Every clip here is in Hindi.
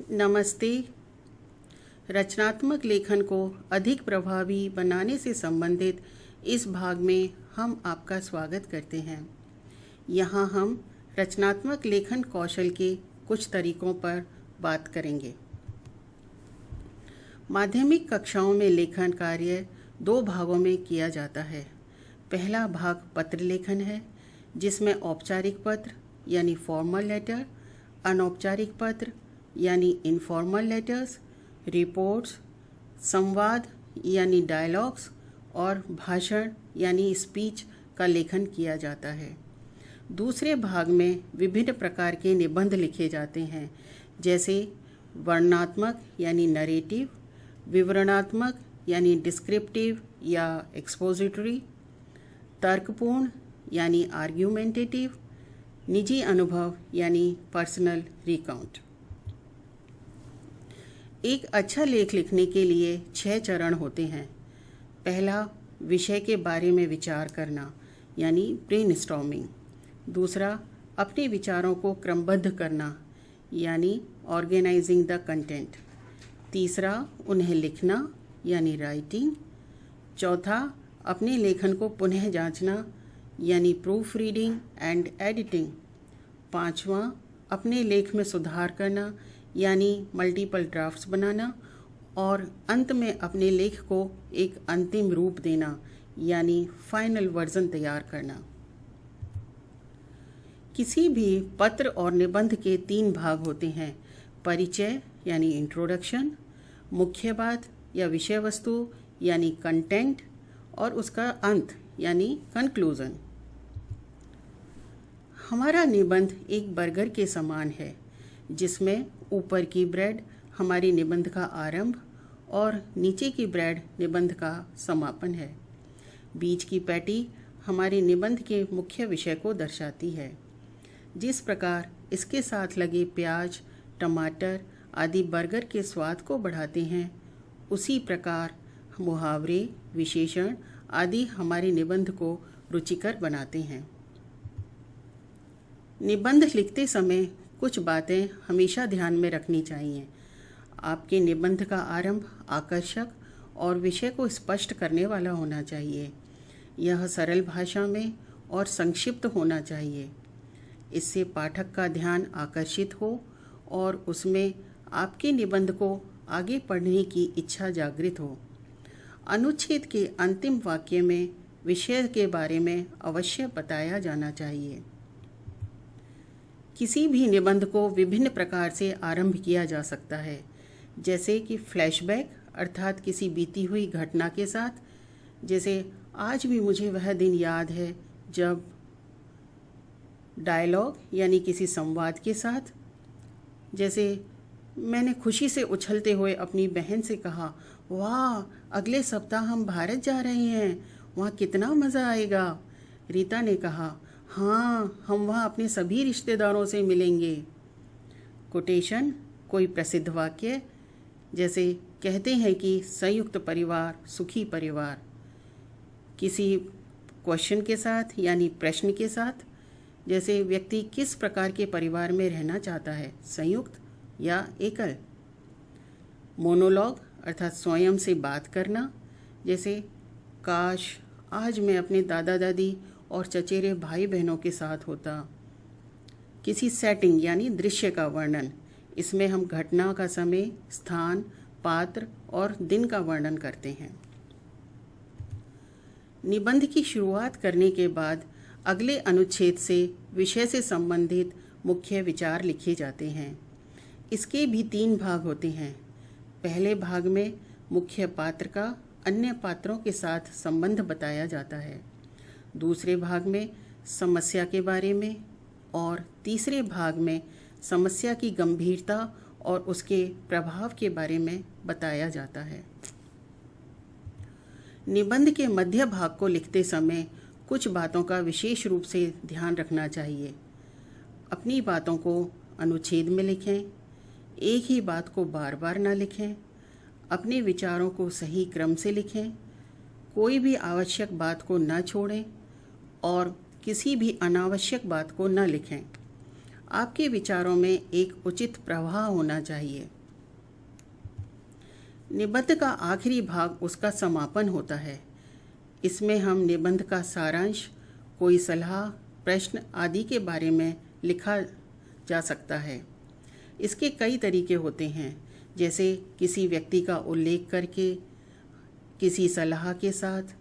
नमस्ते। रचनात्मक लेखन को अधिक प्रभावी बनाने से संबंधित इस भाग में हम आपका स्वागत करते हैं। यहाँ हम रचनात्मक लेखन कौशल के कुछ तरीकों पर बात करेंगे। माध्यमिक कक्षाओं में लेखन कार्य 2 भागों में किया जाता है। पहला भाग पत्र लेखन है, जिसमें औपचारिक पत्र यानी फॉर्मल लेटर, अनौपचारिक पत्र यानी इनफॉर्मल लेटर्स, रिपोर्ट्स, संवाद यानी डायलॉग्स और भाषण यानी स्पीच का लेखन किया जाता है। दूसरे भाग में विभिन्न प्रकार के निबंध लिखे जाते हैं, जैसे वर्णनात्मक यानी नरेटिव, विवरणात्मक यानी डिस्क्रिप्टिव या एक्सपोजिटरी, तर्कपूर्ण यानी आर्ग्यूमेंटेटिव, निजी अनुभव यानी पर्सनल रिकाउंट। एक अच्छा लेख लिखने के लिए 6 चरण होते हैं। पहला, विषय के बारे में विचार करना यानी ब्रेनस्टॉर्मिंग। दूसरा, अपने विचारों को क्रमबद्ध करना यानी ऑर्गेनाइजिंग द कंटेंट। तीसरा, उन्हें लिखना यानी राइटिंग। चौथा, अपने लेखन को पुनः जांचना यानी प्रूफ रीडिंग एंड एडिटिंग। पांचवा, अपने लेख में सुधार करना यानी मल्टीपल ड्राफ्ट्स बनाना। और अंत में अपने लेख को एक अंतिम रूप देना यानी फाइनल वर्जन तैयार करना। किसी भी पत्र और निबंध के 3 भाग होते हैं: परिचय यानी इंट्रोडक्शन, मुख्य बात या विषय वस्तु यानी कंटेंट, और उसका अंत यानी कंक्लूजन। हमारा निबंध एक बर्गर के समान है, जिसमें ऊपर की ब्रेड हमारी निबंध का आरंभ और नीचे की ब्रेड निबंध का समापन है। बीच की पैटी हमारे निबंध के मुख्य विषय को दर्शाती है। जिस प्रकार इसके साथ लगे प्याज, टमाटर आदि बर्गर के स्वाद को बढ़ाते हैं, उसी प्रकार मुहावरे, विशेषण आदि हमारे निबंध को रुचिकर बनाते हैं। निबंध लिखते समय कुछ बातें हमेशा ध्यान में रखनी चाहिए। आपके निबंध का आरंभ आकर्षक और विषय को स्पष्ट करने वाला होना चाहिए। यह सरल भाषा में और संक्षिप्त होना चाहिए। इससे पाठक का ध्यान आकर्षित हो और उसमें आपके निबंध को आगे पढ़ने की इच्छा जागृत हो। अनुच्छेद के अंतिम वाक्य में विषय के बारे में अवश्य बताया जाना चाहिए। किसी भी निबंध को विभिन्न प्रकार से आरंभ किया जा सकता है, जैसे कि फ्लैशबैक अर्थात किसी बीती हुई घटना के साथ, जैसे आज भी मुझे वह दिन याद है जब। डायलॉग यानी किसी संवाद के साथ, जैसे मैंने खुशी से उछलते हुए अपनी बहन से कहा, वाह, अगले सप्ताह हम भारत जा रहे हैं, वहाँ कितना मज़ा आएगा। रीता ने कहा, हाँ, हम वहाँ अपने सभी रिश्तेदारों से मिलेंगे। कोटेशन, कोई प्रसिद्ध वाक्य, जैसे कहते हैं कि संयुक्त परिवार सुखी परिवार। किसी क्वेश्चन के साथ यानी प्रश्न के साथ, जैसे व्यक्ति किस प्रकार के परिवार में रहना चाहता है, संयुक्त या एकल। मोनोलॉग अर्थात स्वयं से बात करना, जैसे काश आज मैं अपने दादा दादी और चचेरे भाई बहनों के साथ होता। किसी सेटिंग यानी दृश्य का वर्णन, इसमें हम घटना का समय, स्थान, पात्र और दिन का वर्णन करते हैं। निबंध की शुरुआत करने के बाद अगले अनुच्छेद से विषय से संबंधित मुख्य विचार लिखे जाते हैं। इसके भी 3 भाग होते हैं। पहले भाग में मुख्य पात्र का अन्य पात्रों के साथ संबंध बताया जाता है। दूसरे भाग में समस्या के बारे में और तीसरे भाग में समस्या की गंभीरता और उसके प्रभाव के बारे में बताया जाता है। निबंध के मध्य भाग को लिखते समय कुछ बातों का विशेष रूप से ध्यान रखना चाहिए। अपनी बातों को अनुच्छेद में लिखें, एक ही बात को बार बार ना लिखें। अपने विचारों को सही क्रम से लिखें, कोई भी आवश्यक बात को न छोड़ें और किसी भी अनावश्यक बात को न लिखें। आपके विचारों में एक उचित प्रवाह होना चाहिए। निबंध का आखिरी भाग उसका समापन होता है। इसमें हम निबंध का सारांश, कोई सलाह, प्रश्न आदि के बारे में लिखा जा सकता है। इसके कई तरीके होते हैं, जैसे किसी व्यक्ति का उल्लेख करके, किसी सलाह के साथ,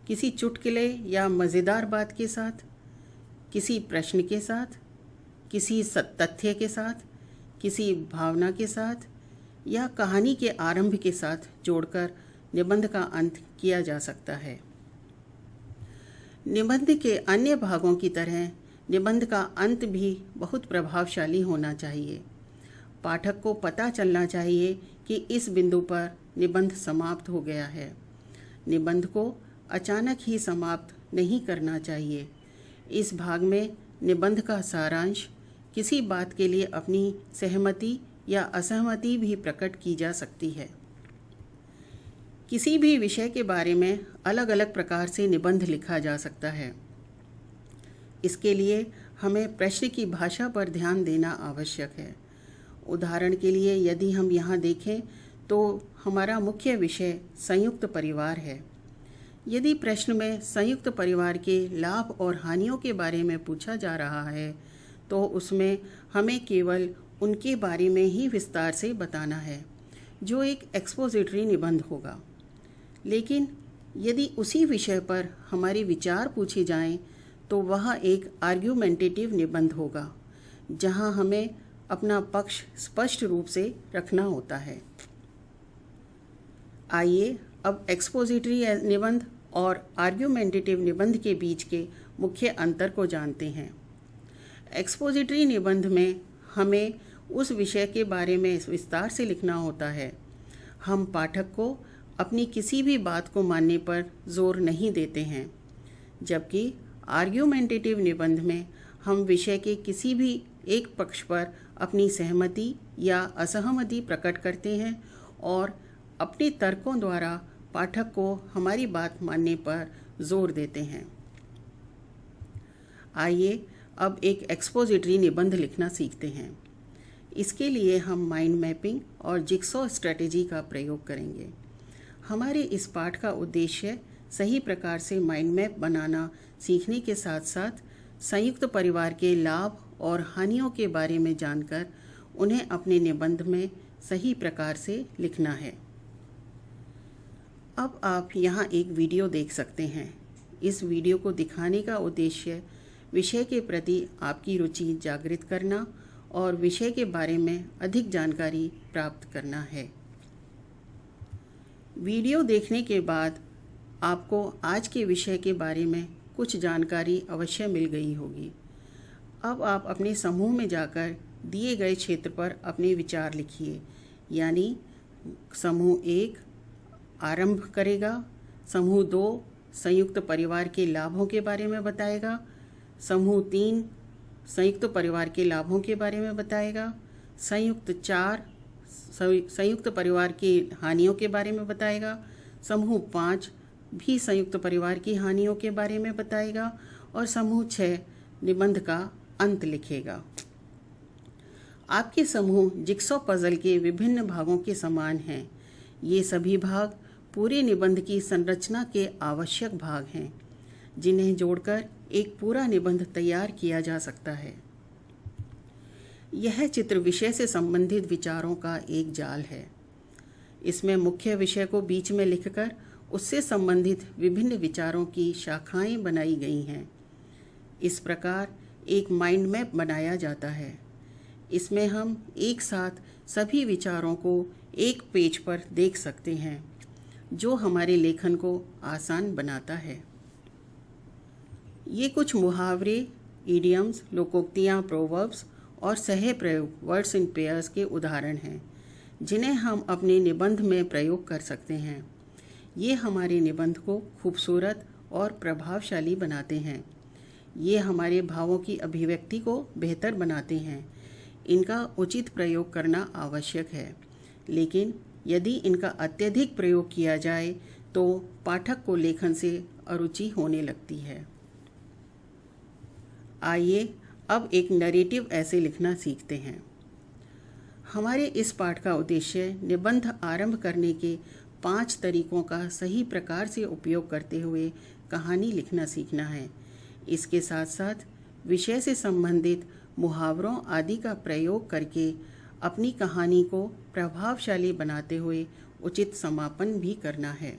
किसी चुटकुले या मज़ेदार बात के साथ, किसी प्रश्न के साथ, किसी तथ्य के साथ, किसी भावना के साथ या कहानी के आरंभ के साथ जोड़कर निबंध का अंत किया जा सकता है। निबंध के अन्य भागों की तरह निबंध का अंत भी बहुत प्रभावशाली होना चाहिए। पाठक को पता चलना चाहिए कि इस बिंदु पर निबंध समाप्त हो गया है। निबंध को अचानक ही समाप्त नहीं करना चाहिए। इस भाग में निबंध का सारांश, किसी बात के लिए अपनी सहमति या असहमति भी प्रकट की जा सकती है। किसी भी विषय के बारे में अलग अलग प्रकार से निबंध लिखा जा सकता है। इसके लिए हमें प्रश्न की भाषा पर ध्यान देना आवश्यक है। उदाहरण के लिए यदि हम यहाँ देखें तो हमारा मुख्य विषय संयुक्त परिवार है। यदि प्रश्न में संयुक्त परिवार के लाभ और हानियों के बारे में पूछा जा रहा है तो उसमें हमें केवल उनके बारे में ही विस्तार से बताना है, जो एक एक्सपोजिटरी निबंध होगा। लेकिन यदि उसी विषय पर हमारे विचार पूछे जाएं तो वह एक आर्ग्यूमेंटेटिव निबंध होगा, जहां हमें अपना पक्ष स्पष्ट रूप से रखना होता है। आइए अब एक्सपोजिटरी निबंध और आर्ग्यूमेंटेटिव निबंध के बीच के मुख्य अंतर को जानते हैं। एक्सपोजिटरी निबंध में हमें उस विषय के बारे में विस्तार से लिखना होता है। हम पाठक को अपनी किसी भी बात को मानने पर जोर नहीं देते हैं, जबकि आर्ग्यूमेंटेटिव निबंध में हम विषय के किसी भी एक पक्ष पर अपनी सहमति या असहमति प्रकट करते हैं और अपने तर्कों द्वारा पाठक को हमारी बात मानने पर जोर देते हैं। आइए अब एक एक्सपोजिटरी निबंध लिखना सीखते हैं। इसके लिए हम माइंड मैपिंग और जिक्सॉ स्ट्रेटेजी का प्रयोग करेंगे। हमारे इस पाठ का उद्देश्य सही प्रकार से माइंड मैप बनाना सीखने के साथ साथ संयुक्त परिवार के लाभ और हानियों के बारे में जानकर उन्हें अपने निबंध में सही प्रकार से लिखना है। अब आप यहाँ एक वीडियो देख सकते हैं। इस वीडियो को दिखाने का उद्देश्य विषय के प्रति आपकी रुचि जागृत करना और विषय के बारे में अधिक जानकारी प्राप्त करना है। वीडियो देखने के बाद आपको आज के विषय के बारे में कुछ जानकारी अवश्य मिल गई होगी। अब आप अपने समूह में जाकर दिए गए क्षेत्र पर अपने विचार लिखिए, यानी समूह 1 आरंभ करेगा, समूह 2 संयुक्त परिवार के लाभों के बारे में बताएगा, समूह 3 संयुक्त परिवार के लाभों के बारे में बताएगा, संयुक्त 4 संयुक्त परिवार की हानियों के बारे में बताएगा, समूह 5 भी संयुक्त परिवार की हानियों के बारे में बताएगा और समूह 6 निबंध का अंत लिखेगा। आपके समूह जिक्सॉ पजल के विभिन्न भागों के समान हैं। ये सभी भाग पूरे निबंध की संरचना के आवश्यक भाग हैं, जिन्हें जोड़कर एक पूरा निबंध तैयार किया जा सकता है। यह चित्र विषय से संबंधित विचारों का एक जाल है। इसमें मुख्य विषय को बीच में लिखकर उससे संबंधित विभिन्न विचारों की शाखाएं बनाई गई हैं। इस प्रकार एक माइंड मैप बनाया जाता है। इसमें हम एक साथ सभी विचारों को एक पेज पर देख सकते हैं, जो हमारे लेखन को आसान बनाता है। ये कुछ मुहावरे, इडियम्स, लोकोक्तियाँ, प्रोवर्ब्स और सह प्रयोग वर्ड्स इन पेयर्स के उदाहरण हैं, जिन्हें हम अपने निबंध में प्रयोग कर सकते हैं। ये हमारे निबंध को खूबसूरत और प्रभावशाली बनाते हैं। ये हमारे भावों की अभिव्यक्ति को बेहतर बनाते हैं। इनका उचित प्रयोग करना आवश्यक है, लेकिन यदि इनका अत्यधिक प्रयोग किया जाए तो पाठक को लेखन से अरुचि होने लगती है। आइए अब एक नरेटिव ऐसे लिखना सीखते हैं। हमारे इस पाठ का उद्देश्य निबंध आरंभ करने के 5 तरीकों का सही प्रकार से उपयोग करते हुए कहानी लिखना सीखना है। इसके साथ साथ विषय से संबंधित मुहावरों आदि का प्रयोग करके अपनी कहानी को प्रभावशाली बनाते हुए उचित समापन भी करना है।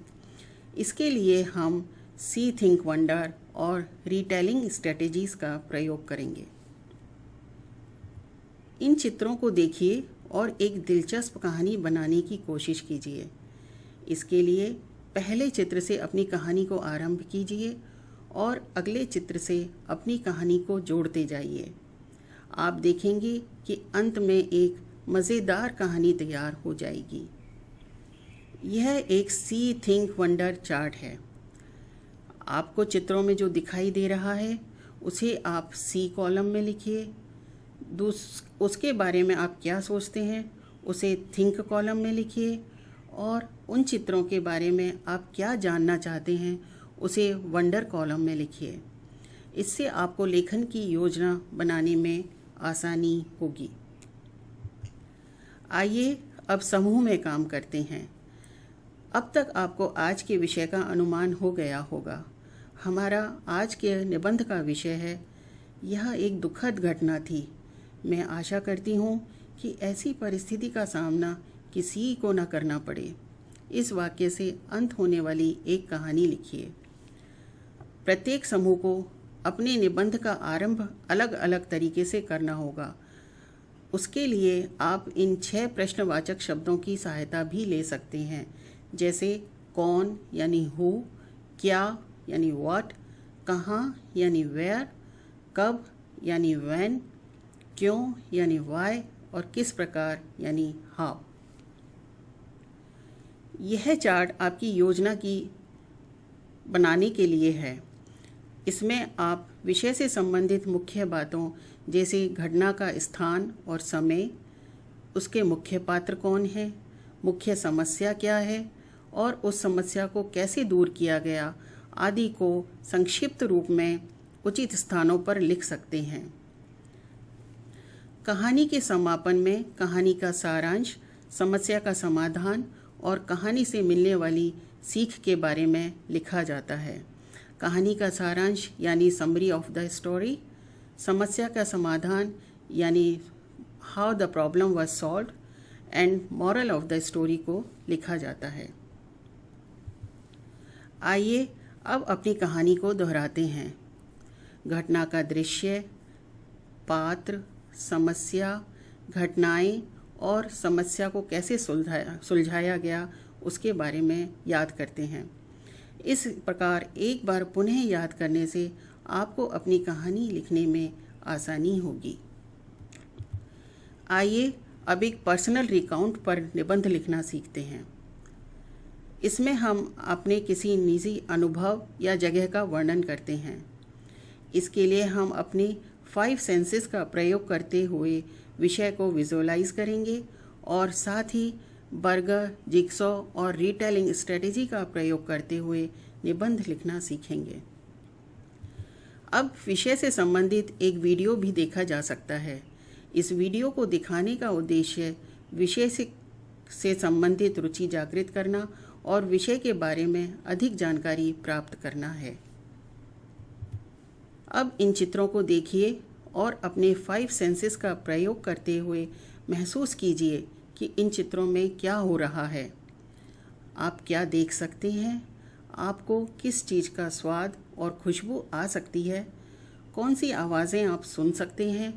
इसके लिए हम सी थिंक वंडर और रीटेलिंग स्ट्रेटेजीज का प्रयोग करेंगे। इन चित्रों को देखिए और एक दिलचस्प कहानी बनाने की कोशिश कीजिए। इसके लिए पहले चित्र से अपनी कहानी को आरंभ कीजिए और अगले चित्र से अपनी कहानी को जोड़ते जाइए। आप देखेंगे कि अंत में एक मज़ेदार कहानी तैयार हो जाएगी। यह एक सी थिंक वंडर चार्ट है। आपको चित्रों में जो दिखाई दे रहा है उसे आप सी कॉलम में लिखिए। उसके बारे में आप क्या सोचते हैं उसे थिंक कॉलम में लिखिए और उन चित्रों के बारे में आप क्या जानना चाहते हैं उसे वंडर कॉलम में लिखिए। इससे आपको लेखन की योजना बनाने में आसानी होगी। आइए अब समूह में काम करते हैं। अब तक आपको आज के विषय का अनुमान हो गया होगा। हमारा आज के निबंध का विषय है, यह एक दुखद घटना थी। मैं आशा करती हूँ कि ऐसी परिस्थिति का सामना किसी को न करना पड़े। इस वाक्य से अंत होने वाली एक कहानी लिखिए। प्रत्येक समूह को अपने निबंध का आरंभ अलग अलग तरीके से करना होगा। उसके लिए आप इन 6 प्रश्नवाचक शब्दों की सहायता भी ले सकते हैं, जैसे कौन यानी हु, क्या यानी व्हाट, कहाँ यानी वेयर, कब यानी व्हेन, क्यों यानी व्हाई और किस प्रकार यानी हाउ। यह चार्ट आपकी योजना की बनाने के लिए है। इसमें आप विषय से संबंधित मुख्य बातों जैसे घटना का स्थान और समय, उसके मुख्य पात्र कौन है, मुख्य समस्या क्या है और उस समस्या को कैसे दूर किया गया आदि को संक्षिप्त रूप में उचित स्थानों पर लिख सकते हैं। कहानी के समापन में कहानी का सारांश, समस्या का समाधान और कहानी से मिलने वाली सीख के बारे में लिखा जाता है। कहानी का सारांश यानी समरी ऑफ द स्टोरी, समस्या का समाधान यानी how the problem was solved and moral of the story को लिखा जाता है। आइए अब अपनी कहानी को दोहराते हैं। घटना का दृश्य, पात्र, समस्या, घटनाएं और समस्या को कैसे सुलझाया गया उसके बारे में याद करते हैं। इस प्रकार एक बार पुनः याद करने से आपको अपनी कहानी लिखने में आसानी होगी। आइए अब एक पर्सनल रिकाउंट पर निबंध लिखना सीखते हैं। इसमें हम अपने किसी निजी अनुभव या जगह का वर्णन करते हैं। इसके लिए हम अपने 5 सेंसेस का प्रयोग करते हुए विषय को विजुअलाइज करेंगे और साथ ही बर्गर, जिगसॉ और रीटेलिंग स्ट्रेटेजी का प्रयोग करते हुए निबंध लिखना सीखेंगे। अब विषय से संबंधित एक वीडियो भी देखा जा सकता है। इस वीडियो को दिखाने का उद्देश्य विषय से संबंधित रुचि जागृत करना और विषय के बारे में अधिक जानकारी प्राप्त करना है। अब इन चित्रों को देखिए और अपने 5 सेंसेस का प्रयोग करते हुए महसूस कीजिए कि इन चित्रों में क्या हो रहा है। आप क्या देख सकते हैं? आपको किस चीज़ का स्वाद और खुशबू आ सकती है? कौन सी आवाज़ें आप सुन सकते हैं?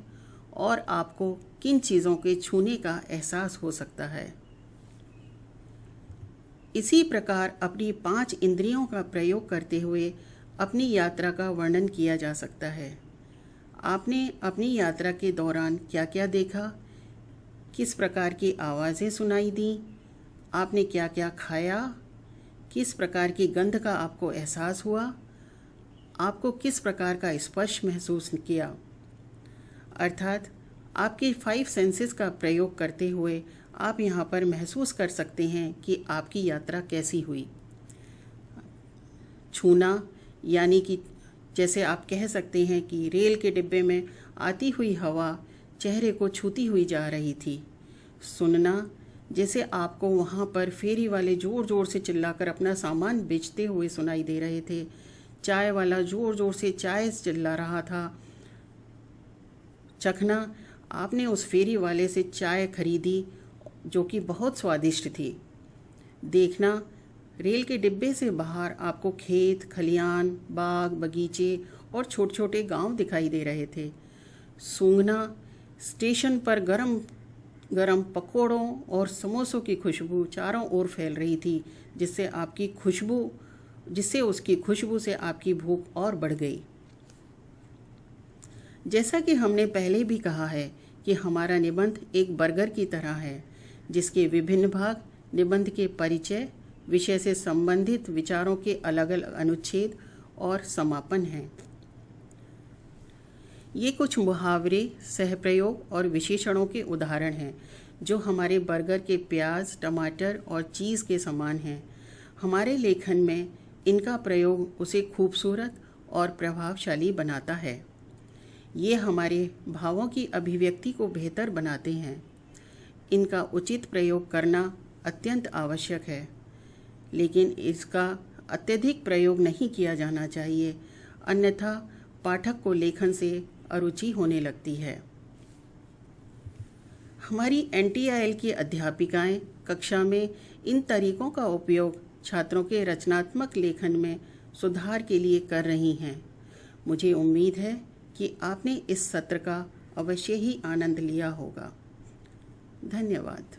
और आपको किन चीज़ों के छूने का एहसास हो सकता है? इसी प्रकार अपनी 5 इंद्रियों का प्रयोग करते हुए अपनी यात्रा का वर्णन किया जा सकता है। आपने अपनी यात्रा के दौरान क्या क्या देखा? किस प्रकार की आवाज़ें सुनाई दी? आपने क्या क्या खाया? किस प्रकार की गंध का आपको एहसास हुआ? आपको किस प्रकार का स्पर्श महसूस किया? अर्थात आपके 5 सेंसेस का प्रयोग करते हुए आप यहाँ पर महसूस कर सकते हैं कि आपकी यात्रा कैसी हुई। छूना यानी कि जैसे आप कह सकते हैं कि रेल के डिब्बे में आती हुई हवा चेहरे को छूती हुई जा रही थी। सुनना, जैसे आपको वहाँ पर फेरी वाले ज़ोर ज़ोर से चिल्लाकर अपना सामान बेचते हुए सुनाई दे रहे थे। चाय वाला ज़ोर ज़ोर से चाय चिल्ला रहा था। चखना, आपने उस फेरी वाले से चाय खरीदी जो कि बहुत स्वादिष्ट थी। देखना, रेल के डिब्बे से बाहर आपको खेत, खलियान, बाग, बगीचे और छोटे छोटे गांव दिखाई दे रहे थे। सूंघना, स्टेशन पर गरम गरम पकोड़ों और समोसों की खुशबू चारों ओर फैल रही थी, जिससे उसकी खुशबू से आपकी भूख और बढ़ गई। जैसा कि हमने पहले भी कहा है कि हमारा निबंध एक बर्गर की तरह है, जिसके विभिन्न भाग निबंध के परिचय, विषय से संबंधित विचारों के अलग अलग अनुच्छेद और समापन हैं। ये कुछ मुहावरे, सहप्रयोग और विशेषणों के उदाहरण हैं जो हमारे बर्गर के प्याज, टमाटर और चीज़ के समान हैं। हमारे लेखन में इनका प्रयोग उसे खूबसूरत और प्रभावशाली बनाता है। ये हमारे भावों की अभिव्यक्ति को बेहतर बनाते हैं। इनका उचित प्रयोग करना अत्यंत आवश्यक है, लेकिन इसका अत्यधिक प्रयोग नहीं किया जाना चाहिए, अन्यथा पाठक को लेखन से अरुचि होने लगती है। हमारी NTIL की अध्यापिकाएं कक्षा में इन तरीकों का उपयोग छात्रों के रचनात्मक लेखन में सुधार के लिए कर रही हैं। मुझे उम्मीद है कि आपने इस सत्र का अवश्य ही आनंद लिया होगा। धन्यवाद।